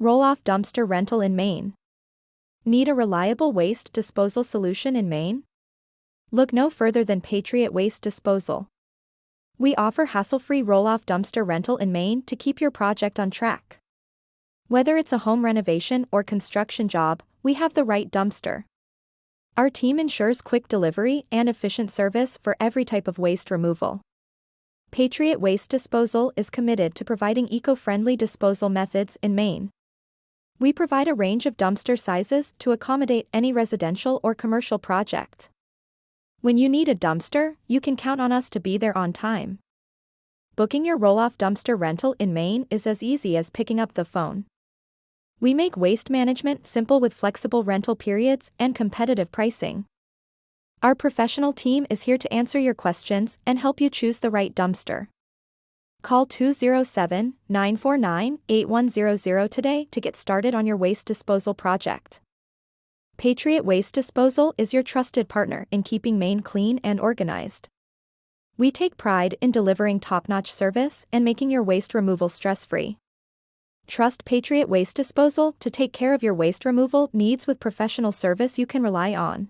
Roll-off dumpster rental in Maine. Need a reliable waste disposal solution in Maine? Look no further than Patriot Waste Disposal. We offer hassle-free roll-off dumpster rental in Maine to keep your project on track. Whether it's a home renovation or construction job, we have the right dumpster. Our team ensures quick delivery and efficient service for every type of waste removal. Patriot Waste Disposal is committed to providing eco-friendly disposal methods in Maine. We provide a range of dumpster sizes to accommodate any residential or commercial project. When you need a dumpster, you can count on us to be there on time. Booking your roll-off dumpster rental in Maine is as easy as picking up the phone. We make waste management simple with flexible rental periods and competitive pricing. Our professional team is here to answer your questions and help you choose the right dumpster. Call 207-949-8100 today to get started on your waste disposal project. Patriot Waste Disposal is your trusted partner in keeping Maine clean and organized. We take pride in delivering top-notch service and making your waste removal stress-free. Trust Patriot Waste Disposal to take care of your waste removal needs with professional service you can rely on.